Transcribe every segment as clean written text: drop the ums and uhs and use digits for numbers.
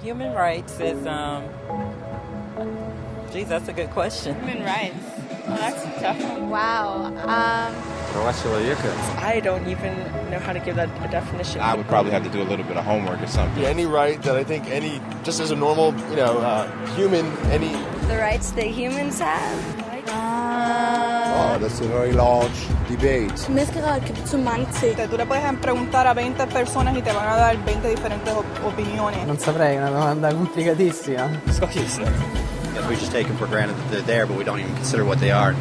Human rights is, geez, that's a good question. Human rights. Well, that's a tough one. Wow. I don't even know how to give that a definition. I would probably have to do a little bit of homework or something. Yeah, any right that I think just as a normal, human, The rights that humans have? Oh, that's a very large debate. Menneskerettigheder kan betyde mange ting. Tú le puedes preguntar a 20 personas y te van a dar 20 diferentes opiniones. Non saprei, è una domanda complicatissima. We just take them for granted that they're there, but we don't even consider what they are.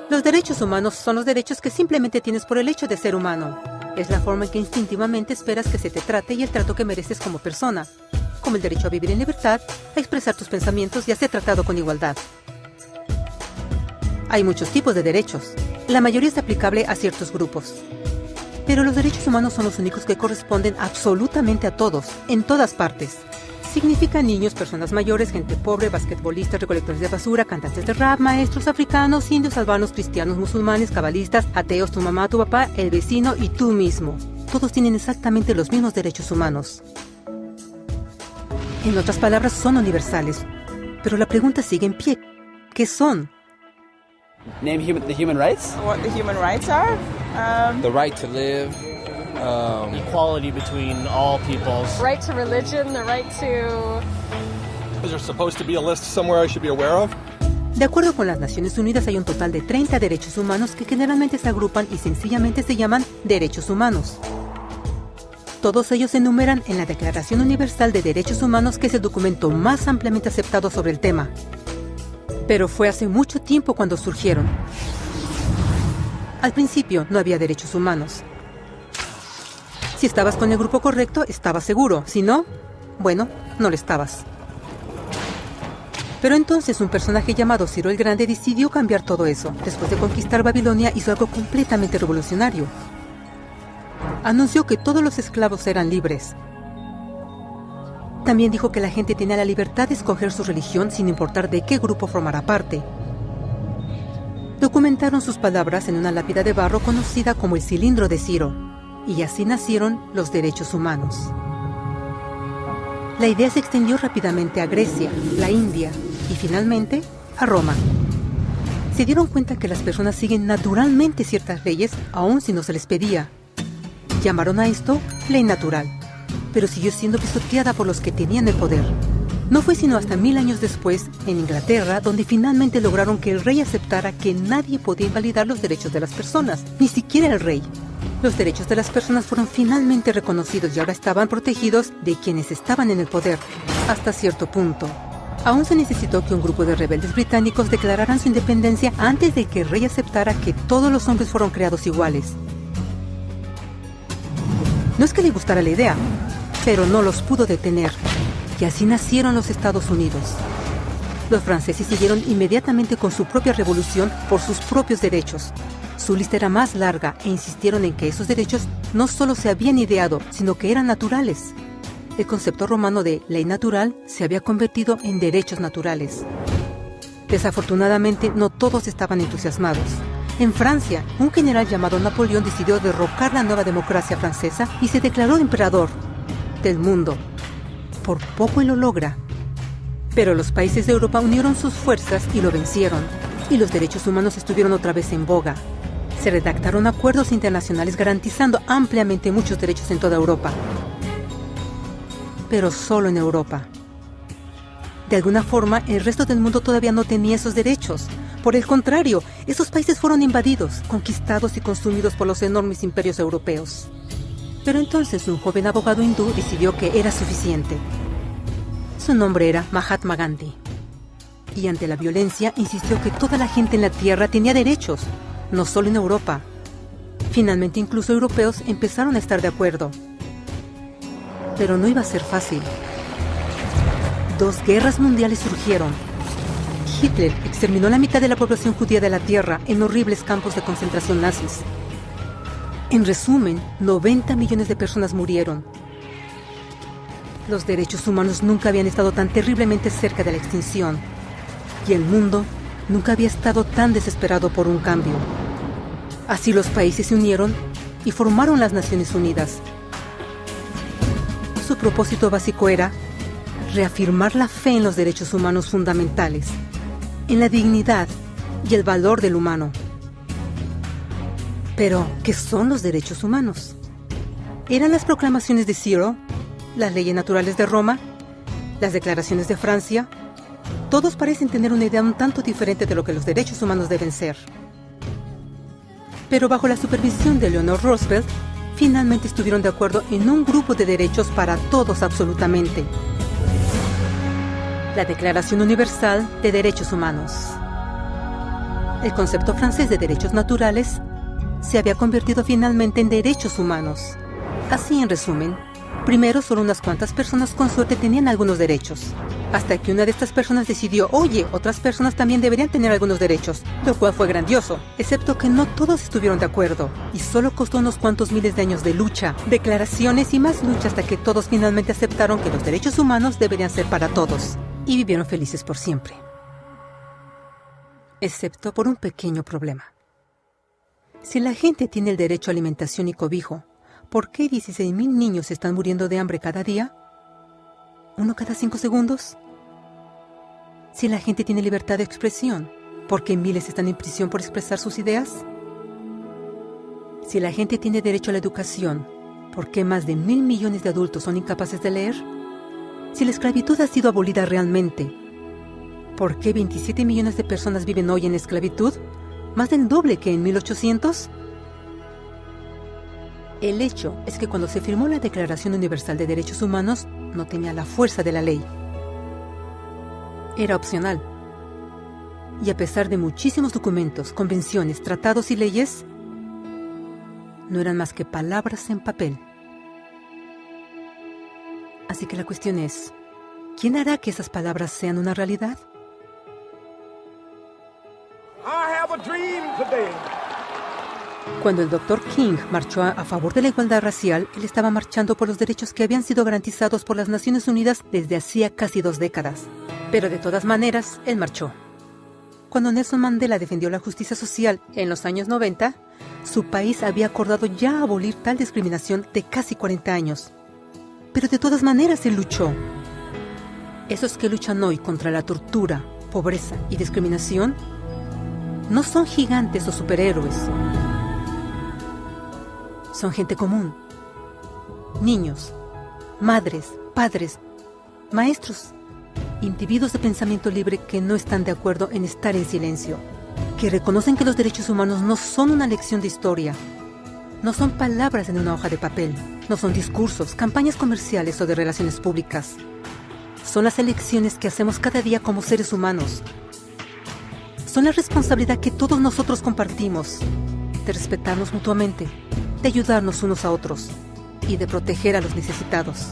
Los derechos humanos son los derechos que simplemente tienes por el hecho de ser humano. Es la forma en que instintivamente esperas que se te trate y el trato que mereces como persona, como el derecho a vivir en libertad, a expresar tus pensamientos y a ser tratado con igualdad. Hay muchos tipos de derechos. La mayoría es aplicable a ciertos grupos. Pero los derechos humanos son los únicos que corresponden absolutamente a todos, en todas partes. Significa niños, personas mayores, gente pobre, basquetbolistas, recolectores de basura, cantantes de rap, maestros africanos, indios, albanos, cristianos, musulmanes, cabalistas, ateos, tu mamá, tu papá, el vecino y tú mismo. Todos tienen exactamente los mismos derechos humanos. En otras palabras, son universales. Pero la pregunta sigue en pie. ¿Qué son? Name the human rights? What the human rights are? The right to live. Equality between all peoples. Right to religion, the right to... Is there supposed to be a list somewhere I should be aware of? De acuerdo con las Naciones Unidas, hay un total de 30 derechos humanos que generalmente se agrupan y sencillamente se llaman derechos humanos. Todos ellos se enumeran en la Declaración Universal de Derechos Humanos, que es el documento más ampliamente aceptado sobre el tema. Pero fue hace mucho tiempo cuando surgieron. Al principio no había derechos humanos. Si estabas con el grupo correcto, estabas seguro. Si no, bueno, no lo estabas. Pero entonces un personaje llamado Ciro el Grande decidió cambiar todo eso. Después de conquistar Babilonia, hizo algo completamente revolucionario. Anunció que todos los esclavos eran libres. También dijo que la gente tenía la libertad de escoger su religión sin importar de qué grupo formara parte. Documentaron sus palabras en una lápida de barro conocida como el Cilindro de Ciro. Y así nacieron los derechos humanos. La idea se extendió rápidamente a Grecia, la India y finalmente a Roma. Se dieron cuenta que las personas siguen naturalmente ciertas leyes, aun si no se les pedía. Llamaron a esto ley natural, pero siguió siendo pisoteada por los que tenían el poder. No fue sino hasta 1000 años después, en Inglaterra, donde finalmente lograron que el rey aceptara que nadie podía invalidar los derechos de las personas, ni siquiera el rey. Los derechos de las personas fueron finalmente reconocidos y ahora estaban protegidos de quienes estaban en el poder, hasta cierto punto. Aún se necesitó que un grupo de rebeldes británicos declararan su independencia antes de que el rey aceptara que todos los hombres fueron creados iguales. No es que le gustara la idea, pero no los pudo detener. Y así nacieron los Estados Unidos. Los franceses siguieron inmediatamente con su propia revolución por sus propios derechos. Su lista era más larga e insistieron en que esos derechos no solo se habían ideado, sino que eran naturales. El concepto romano de ley natural se había convertido en derechos naturales. Desafortunadamente, no todos estaban entusiasmados. En Francia, un general llamado Napoleón decidió derrocar la nueva democracia francesa y se declaró emperador del mundo. Por poco y lo logra. Pero los países de Europa unieron sus fuerzas y lo vencieron. Y los derechos humanos estuvieron otra vez en boga. Se redactaron acuerdos internacionales garantizando ampliamente muchos derechos en toda Europa. Pero solo en Europa. De alguna forma, el resto del mundo todavía no tenía esos derechos. Por el contrario, esos países fueron invadidos, conquistados y consumidos por los enormes imperios europeos. Pero entonces un joven abogado hindú decidió que era suficiente. Su nombre era Mahatma Gandhi. Y ante la violencia insistió que toda la gente en la tierra tenía derechos, no solo en Europa. Finalmente incluso europeos empezaron a estar de acuerdo. Pero no iba a ser fácil. 2 guerras mundiales surgieron. Hitler exterminó la mitad de la población judía de la tierra en horribles campos de concentración nazis. En resumen, 90 millones de personas murieron. Los derechos humanos nunca habían estado tan terriblemente cerca de la extinción. Y el mundo nunca había estado tan desesperado por un cambio. Así los países se unieron y formaron las Naciones Unidas. Su propósito básico era reafirmar la fe en los derechos humanos fundamentales, en la dignidad y el valor del humano. Pero, ¿qué son los derechos humanos? ¿Eran las proclamaciones de Ciro, las leyes naturales de Roma, las declaraciones de Francia? Todos parecen tener una idea un tanto diferente de lo que los derechos humanos deben ser. Pero bajo la supervisión de Eleanor Roosevelt, finalmente estuvieron de acuerdo en un grupo de derechos para todos absolutamente. La Declaración Universal de Derechos Humanos. El concepto francés de derechos naturales se había convertido finalmente en derechos humanos. Así, en resumen, primero solo unas cuantas personas con suerte tenían algunos derechos, hasta que una de estas personas decidió, oye, otras personas también deberían tener algunos derechos, lo cual fue grandioso, excepto que no todos estuvieron de acuerdo, y solo costó unos cuantos miles de años de lucha, declaraciones y más lucha hasta que todos finalmente aceptaron que los derechos humanos deberían ser para todos, y vivieron felices por siempre. Excepto por un pequeño problema. Si la gente tiene el derecho a alimentación y cobijo, ¿por qué 16,000 niños están muriendo de hambre cada día? ¿Uno cada 5 segundos? Si la gente tiene libertad de expresión, ¿por qué miles están en prisión por expresar sus ideas? Si la gente tiene derecho a la educación, ¿por qué más de 1,000 millones de adultos son incapaces de leer? Si la esclavitud ha sido abolida realmente, ¿por qué 27 millones de personas viven hoy en esclavitud? ¿Más del doble que en 1800? El hecho es que cuando se firmó la Declaración Universal de Derechos Humanos, no tenía la fuerza de la ley. Era opcional. Y a pesar de muchísimos documentos, convenciones, tratados y leyes, no eran más que palabras en papel. Así que la cuestión es, ¿quién hará que esas palabras sean una realidad? Cuando el Dr. King marchó a favor de la igualdad racial, él estaba marchando por los derechos que habían sido garantizados por las Naciones Unidas desde hacía casi 2 décadas. Pero de todas maneras, él marchó. Cuando Nelson Mandela defendió la justicia social en los años 90, su país había acordado ya abolir tal discriminación de casi 40 años. Pero de todas maneras él luchó. Esos que luchan hoy contra la tortura, pobreza y discriminación no son gigantes o superhéroes. Son gente común. Niños, madres, padres, maestros, individuos de pensamiento libre que no están de acuerdo en estar en silencio, que reconocen que los derechos humanos no son una lección de historia, no son palabras en una hoja de papel, no son discursos, campañas comerciales o de relaciones públicas. Son las elecciones que hacemos cada día como seres humanos. Son la responsabilidad que todos nosotros compartimos, de respetarnos mutuamente, de ayudarnos unos a otros y de proteger a los necesitados.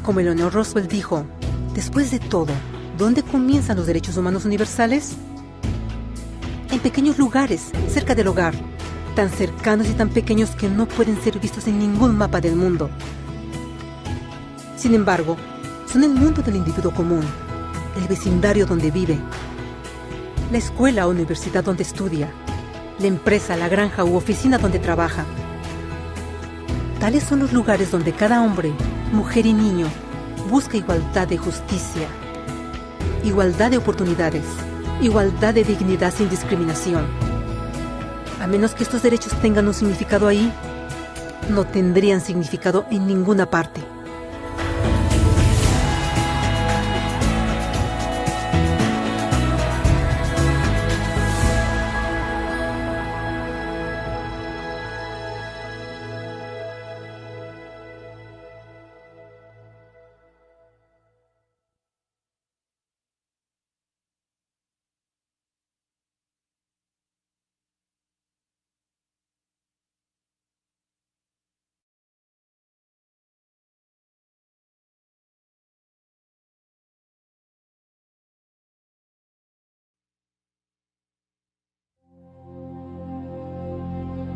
Como Eleanor Roosevelt dijo, después de todo, ¿dónde comienzan los derechos humanos universales? En pequeños lugares, cerca del hogar, tan cercanos y tan pequeños que no pueden ser vistos en ningún mapa del mundo. Sin embargo, son el mundo del individuo común, el vecindario donde vive, la escuela o universidad donde estudia, la empresa, la granja u oficina donde trabaja. Tales son los lugares donde cada hombre, mujer y niño busca igualdad de justicia, igualdad de oportunidades, igualdad de dignidad sin discriminación. A menos que estos derechos tengan un significado ahí, no tendrían significado en ninguna parte.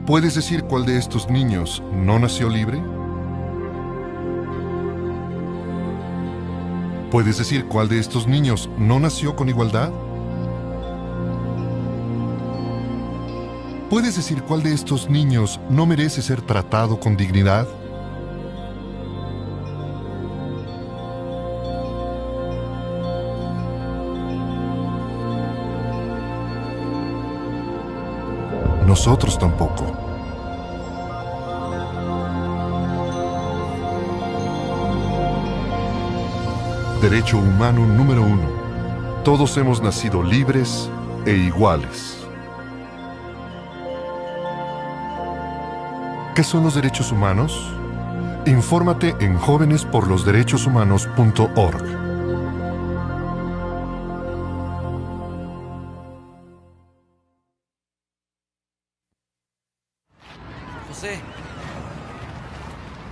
¿Puedes decir cuál de estos niños no nació libre? ¿Puedes decir cuál de estos niños no nació con igualdad? ¿Puedes decir cuál de estos niños no merece ser tratado con dignidad? Nosotros tampoco. Derecho humano número 1. Todos hemos nacido libres e iguales. ¿Qué son los derechos humanos? Infórmate en jovenesporlosderechoshumanos.org. José.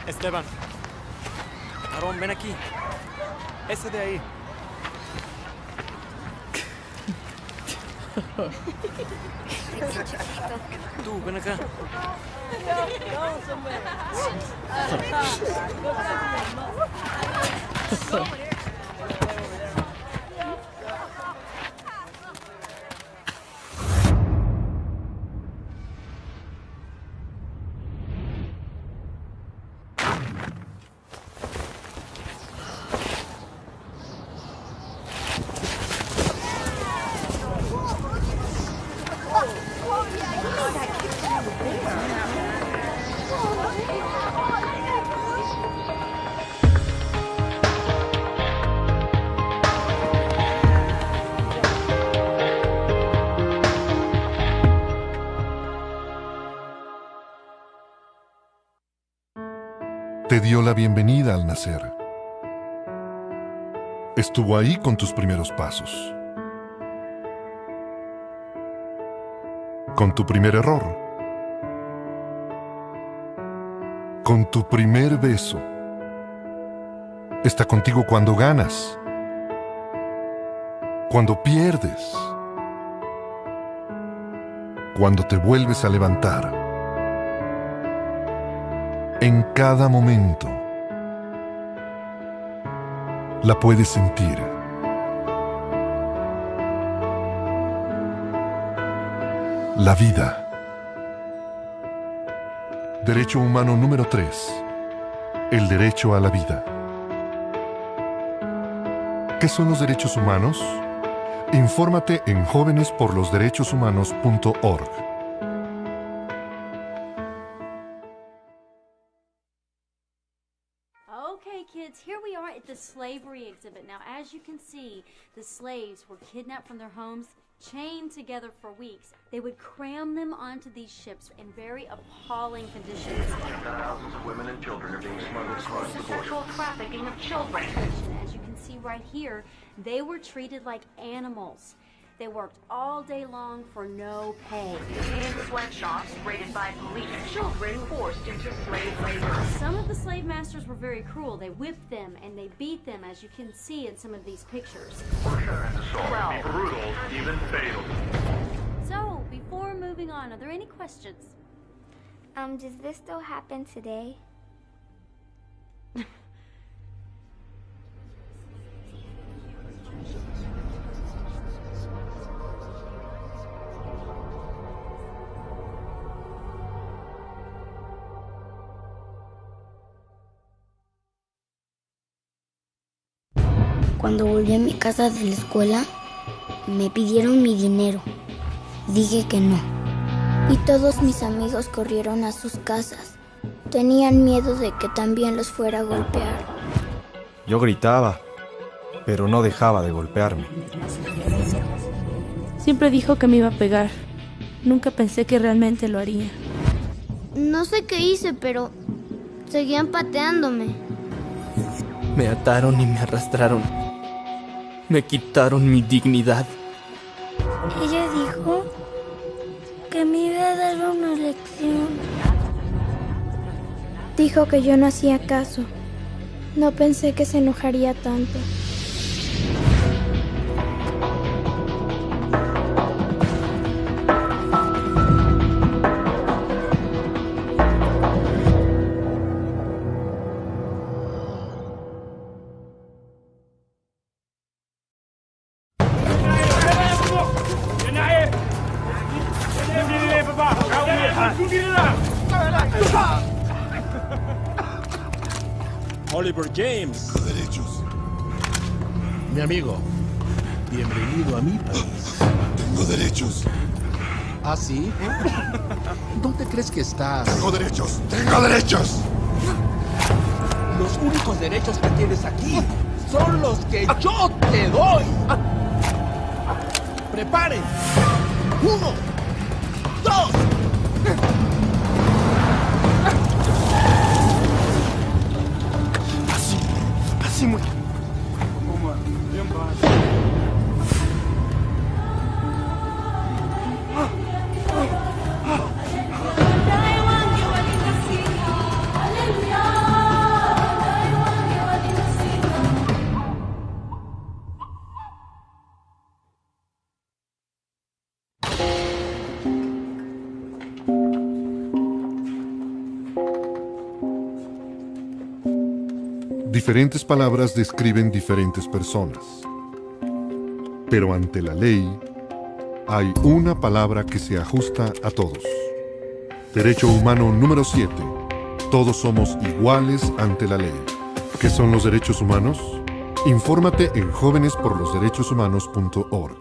Esteban. Aarón, ven aquí. Ese de ahí. Tú, ven acá. Te dio la bienvenida al nacer. Estuvo ahí con tus primeros pasos. Con tu primer error. Con tu primer beso. Está contigo cuando ganas. Cuando pierdes. Cuando te vuelves a levantar. En cada momento la puedes sentir. La vida. Derecho humano número 3. El derecho a la vida. ¿Qué son los derechos humanos? Infórmate en jovenesporlosderechoshumanos.org. Okay, kids, here we are at the slavery exhibit. Now, as you can see, the slaves were kidnapped from their homes, chained together for weeks. They would cram them onto these ships in very appalling conditions. Thousands of women and children are being smuggled across the border. Sexual trafficking of children. As you can see right here, they were treated like animals. They worked all day long for no pay. In sweatshops raided by police, children forced into slave labor. Some of the slave masters were very cruel. They whipped them and they beat them, as you can see in some of these pictures. Torture and assault can be brutal, even fatal. So, before moving on, are there any questions? Does this still happen today? Cuando volví a mi casa de la escuela, me pidieron mi dinero. Dije que no. Y todos mis amigos corrieron a sus casas. Tenían miedo de que también los fuera a golpear. Yo gritaba, pero no dejaba de golpearme. Siempre dijo que me iba a pegar. Nunca pensé que realmente lo haría. No sé qué hice, pero seguían pateándome. Me ataron y me arrastraron. Me quitaron mi dignidad. Ella dijo que me iba a dar una lección. Dijo que yo no hacía caso. No pensé que se enojaría tanto. Oliver James. Derechos. Mi amigo, bienvenido a mi país. Tengo derechos. ¿Ah, sí? ¿Dónde crees que estás? Tengo derechos. Tengo derechos. Los únicos derechos que tienes aquí son los que yo te doy. ¡Preparen! 1, 2. Así muy. Diferentes palabras describen diferentes personas. Pero ante la ley, hay una palabra que se ajusta a todos. Derecho humano número 7. Todos somos iguales ante la ley. ¿Qué son los derechos humanos? Infórmate en jovenesporlosderechoshumanos.org.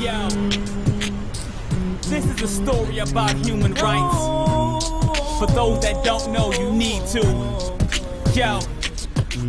Yo, this is a story about human rights. For those that don't know, you need to. Yo,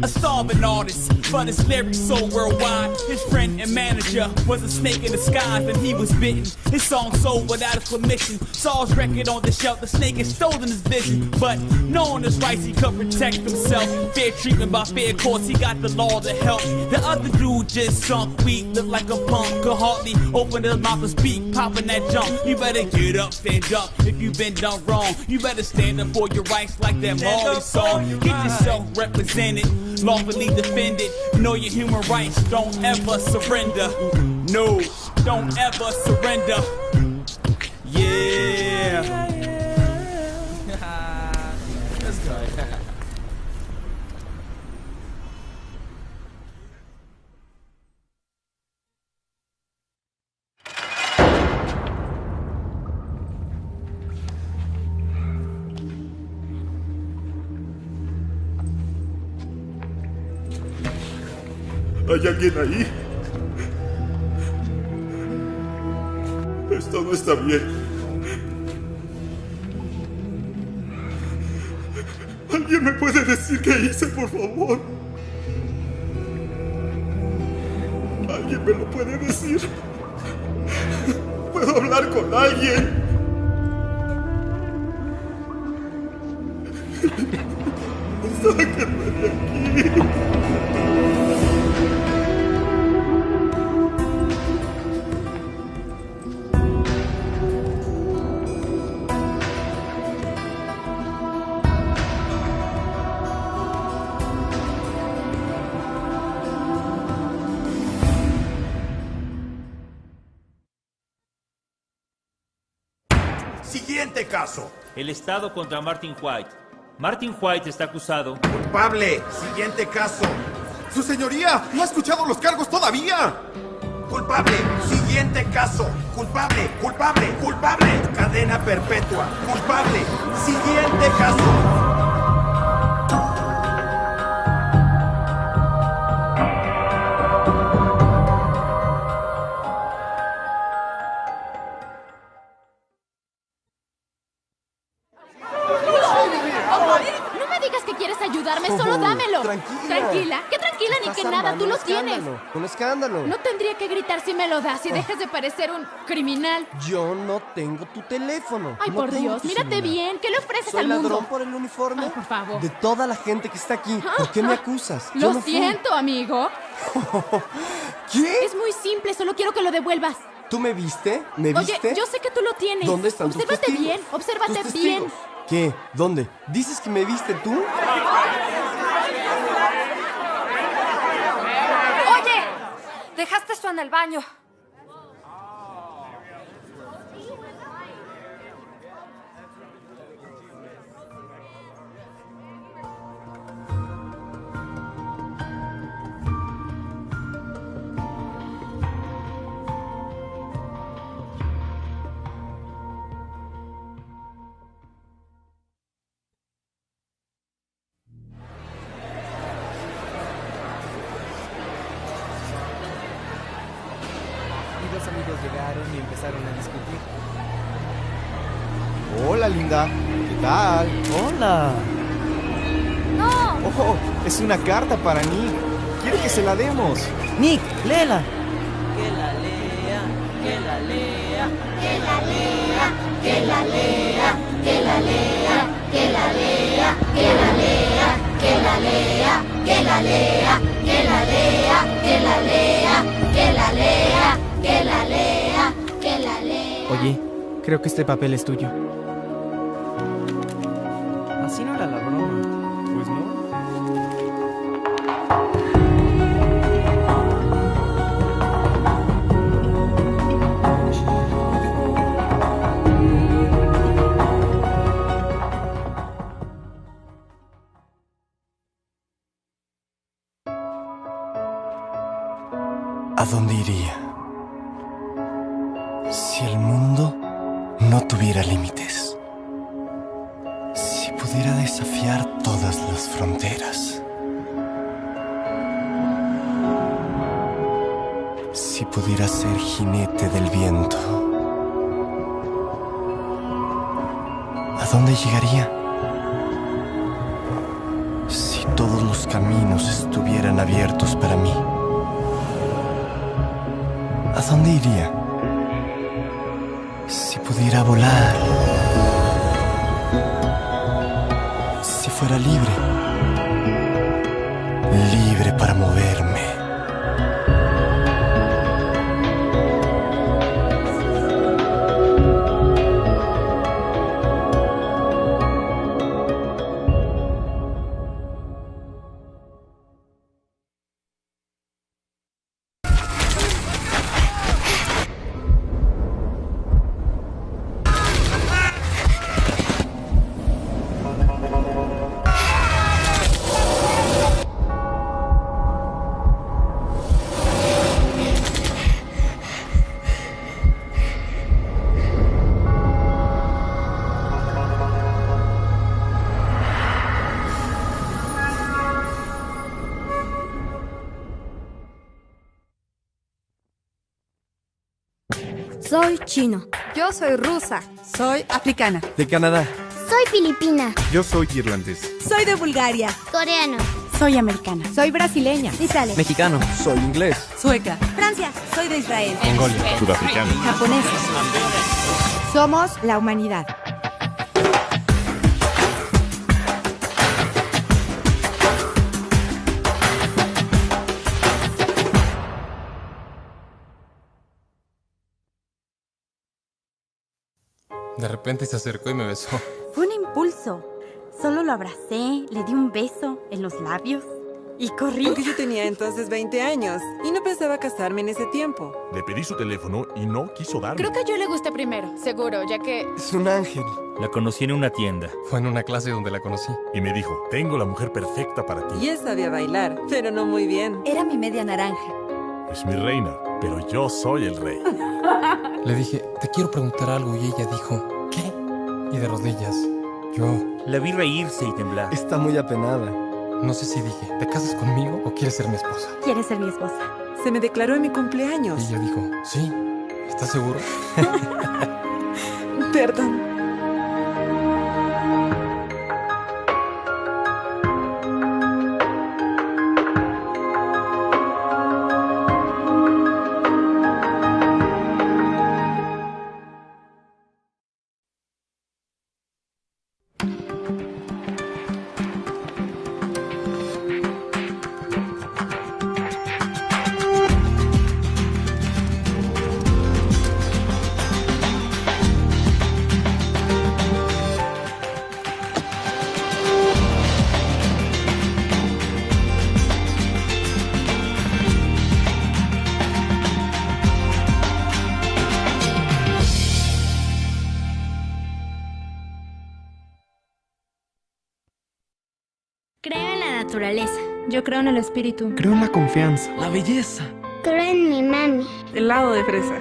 a starving artist, but his lyrics so worldwide. His friend and manager was a snake in disguise, and he was bitten. His song sold without his permission. Saw his record on the shelf, the snake had stolen his vision. But knowing his rights, he could protect himself. Fair treatment by fair courts, he got the law to help. The other dude just sunk weak, looked like a punk. Could hardly open his mouth to speak, popping that junk. You better get up, stand up, if you've been done wrong. You better stand up for your rights like that Marley song. Get yourself represented, lawfully defended. Know your human rights, don't ever surrender. No, don't ever surrender. Yeah. Let's go. ¿Hay alguien ahí? Esto no está bien. ¿Alguien me puede decir qué hice, por favor? ¿Alguien me lo puede decir? ¿Puedo hablar con alguien? ¡Sáquenme de aquí! Siguiente caso. El Estado contra Martin White. Martin White está acusado. Culpable. Siguiente caso. ¡Su señoría! ¿No ha escuchado los cargos todavía? Culpable. Siguiente caso. Culpable. Culpable. Culpable. Cadena perpetua. Culpable. Siguiente caso. Solo dámelo. Tranquila. Tranquila. ¿Qué tranquila ni que nada? Tú lo tienes. Un escándalo. No tendría que gritar si me lo das y dejas de parecer un criminal. Yo no tengo tu teléfono. Ay, no por tengo Dios, tu mírate celular. bien. ¿Qué le ofreces ¿Soy al mundo? ladrón por el uniforme? Ay, por favor. De toda la gente que está aquí, ¿por qué me acusas? Yo Lo no fui. siento, amigo. ¿Qué? Es muy simple, solo quiero que lo devuelvas. ¿Tú me viste? ¿Me viste? Oye, yo sé que tú lo tienes. ¿Dónde están tus Obsérvate testigos? bien, obsérvate ¿Tus bien. testigos? ¿Qué? ¿Dónde? ¿Dices que me viste tú? Oye, dejaste esto en el baño. amigos llegaron y empezaron a discutir. Hola, linda. ¿Qué tal? Hola. ¡No! ¡Ojo! Es una carta para Nick. Quiere que se la demos. Nick, léela. Que la lea, que la lea, Que la lea, que la lea, que la lea, que la lea, que la lea, que la lea, que la lea, que la lea, que la lea, que la lea, que la lea, que la lea. Oye, creo que este papel es tuyo. Así no era la broma. Pues no. ¿A dónde iría si el mundo no tuviera límites? Si pudiera desafiar todas las fronteras. Si pudiera ser jinete del viento. ¿A dónde llegaría? Si todos los caminos estuvieran abiertos para mí. ¿A dónde iría? Si pudiera volar. Si fuera libre. Libre para moverme. Soy chino. Yo soy rusa. Soy africana. De Canadá. Soy filipina. Yo soy irlandés. Soy de Bulgaria. Coreano. Soy americana. Soy brasileña. Italia. Mexicano. Soy inglés. Sueca. Francia. Soy de Israel. Mongolia. Sudafricano. Japonesa. Somos la humanidad. De repente se acercó y me besó. Fue un impulso. Solo lo abracé, le di un beso en los labios y corrí. Porque yo tenía entonces 20 años y no pensaba casarme en ese tiempo. Le pedí su teléfono y no quiso darme. Creo que yo le gusté primero, seguro, ya que... Es un ángel. La conocí en una tienda. Fue en una clase donde la conocí. Y me dijo, tengo la mujer perfecta para ti. Y él sabía bailar, pero no muy bien. Era mi media naranja. Es mi reina, pero yo soy el rey. Le dije, te quiero preguntar algo y ella dijo, ¿qué? Y de rodillas, yo... La vi reírse y temblar. Está muy apenada. No sé si dije, ¿te casas conmigo o quieres ser mi esposa? ¿Quieres ser mi esposa? Se me declaró en mi cumpleaños. Y ella dijo, sí. ¿Estás seguro? Perdón. Creo en la naturaleza. Yo creo en el espíritu. Creo en la confianza. La belleza. Creo en mi mami. Helado de fresa.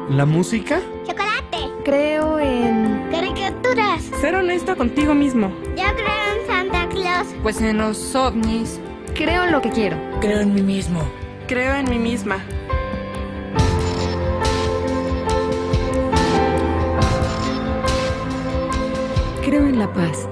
¿La música? Chocolate. Creo en... Caricaturas. Ser honesto contigo mismo. Yo creo en Santa Claus. Pues en los ovnis. Creo en lo que quiero. Creo en mí mismo. Creo en mí misma. en la paz.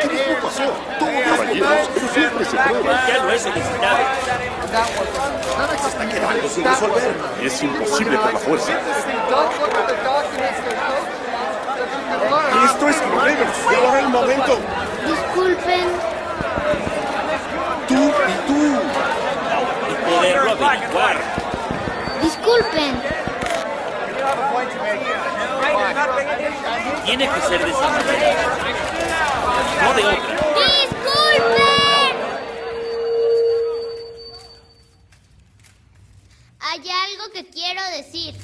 ¿Qué pasó? Todo caballeros, eso siempre se puede. Ya lo he solicitado. Se está quedando sin resolver. Es imposible por la fuerza. Esto es Clever. Y ahora el momento. Disculpen. Tú y tú. Y poderlo averiguar. Disculpen. Tiene que ser de esa manera. No de otra. ¡Disculpen! Hay algo que quiero decir.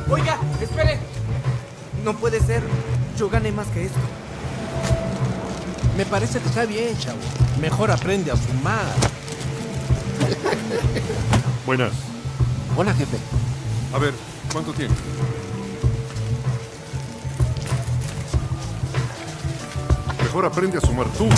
Oiga, espere. No puede ser. Yo gané más que esto. Me parece que está bien, chavo. Mejor aprende a fumar. Buenas. Hola, jefe. A ver, ¿cuánto tiene? Mejor aprende a sumar tú.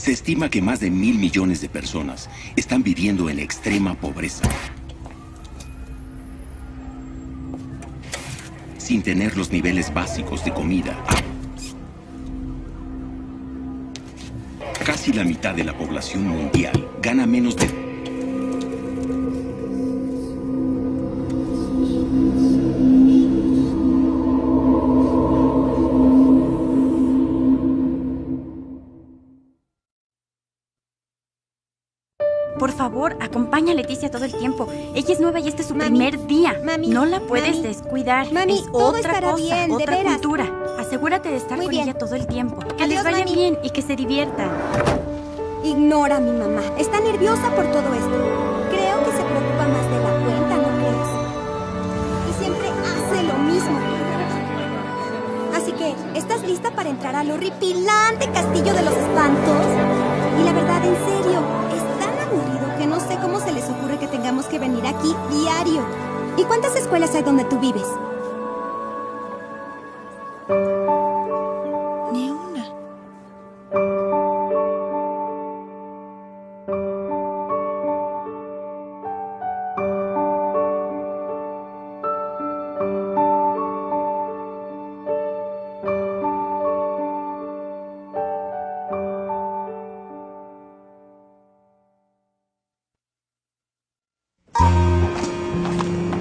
Se estima que más de 1.000 millones de personas están viviendo en extrema pobreza, sin tener los niveles básicos de comida. Casi la mitad de la población mundial gana menos de... Por favor, acompaña a Leticia todo el tiempo. Ella es nueva y este es su primer día. No la puedes descuidar. Mami, es todo otra estará cosa, bien, de otra veras. cultura. Asegúrate de estar Muy con bien. ella todo el tiempo. Que Adiós, les vaya mami. bien y que se diviertan. Ignora a mi mamá. Está nerviosa por todo esto. Creo que se preocupa más de la cuenta, ¿no crees? Y siempre hace lo mismo. Así que, ¿estás lista para entrar al horripilante castillo de los espantos? Y la verdad, en serio, es tan aburrido que no sé cómo se les ocurre que tengamos que venir aquí diario. ¿Y cuántas escuelas hay donde tú vives? Ni una.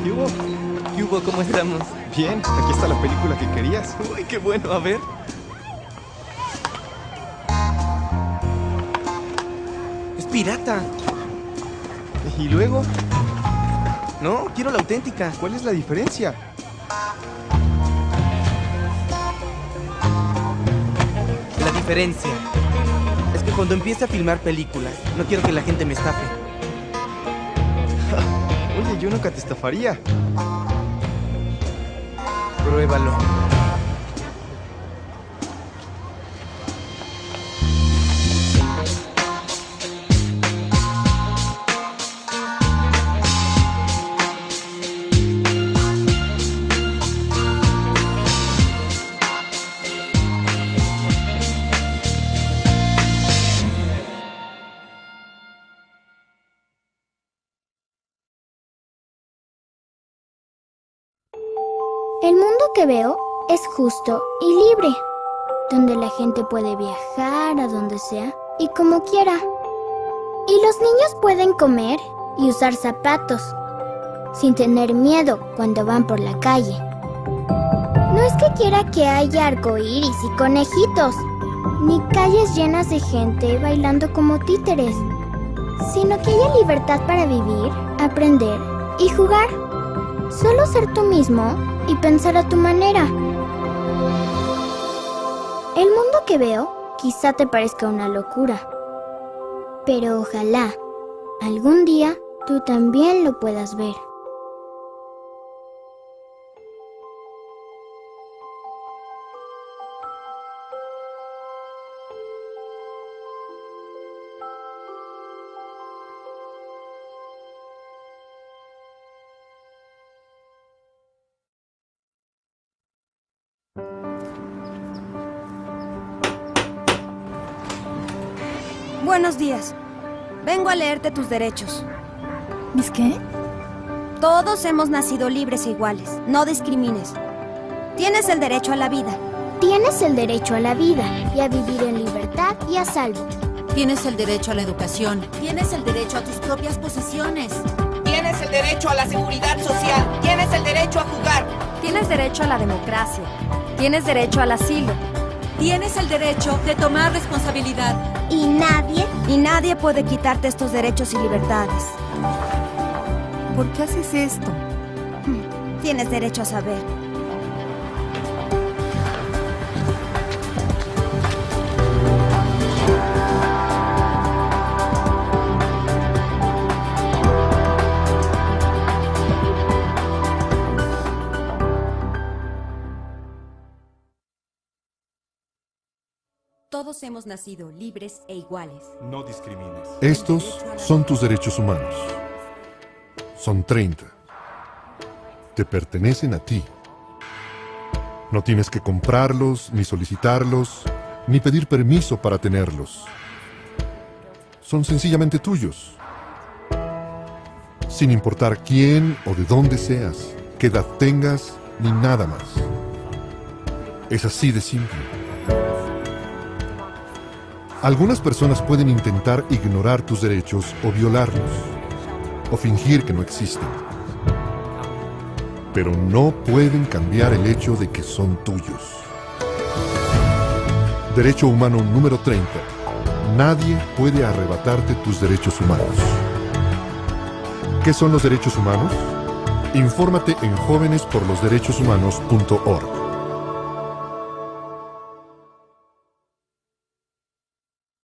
¿Qué hubo? ¿Qué hubo? ¿Cómo estamos? Bien, aquí está la película que querías. Uy, qué bueno, a ver. Es pirata. ¿Y luego? No, quiero la auténtica. ¿Cuál es la diferencia? La diferencia es que cuando empiece a filmar películas, no quiero que la gente me estafe. Oye, yo nunca te estafaría. Pruébalo. El mundo que veo es justo y libre, donde la gente puede viajar a donde sea y como quiera. Y los niños pueden comer y usar zapatos, sin tener miedo cuando van por la calle. No es que quiera que haya arcoíris y conejitos, ni calles llenas de gente bailando como títeres, sino que haya libertad para vivir, aprender y jugar. Solo ser tú mismo y pensar a tu manera. El mundo que veo quizá te parezca una locura, pero ojalá algún día tú también lo puedas ver. Buenos días. Vengo a leerte tus derechos. ¿Mis qué? Todos hemos nacido libres e iguales. No discrimines. Tienes el derecho a la vida. Tienes el derecho a la vida y a vivir en libertad y a salvo. Tienes el derecho a la educación. Tienes el derecho a tus propias posesiones. Tienes el derecho a la seguridad social. Tienes el derecho a jugar. Tienes derecho a la democracia. Tienes derecho al asilo. Tienes el derecho de tomar responsabilidad. Y nadie puede quitarte estos derechos y libertades. ¿Por qué haces esto? Tienes derecho a saber. Todos hemos nacido libres e iguales. No discrimines. Estos son tus derechos humanos. Son 30. Te pertenecen a ti. No tienes que comprarlos, ni solicitarlos, ni pedir permiso para tenerlos. son sencillamente tuyos. Sin importar quién o de dónde seas, qué edad tengas, ni nada más. Es así de simple. Algunas personas pueden intentar ignorar tus derechos o violarlos, o fingir que no existen. Pero no pueden cambiar el hecho de que son tuyos. Derecho humano número 30. Nadie puede arrebatarte tus derechos humanos. ¿Qué son los derechos humanos? Infórmate en jovenesporlosderechoshumanos.org.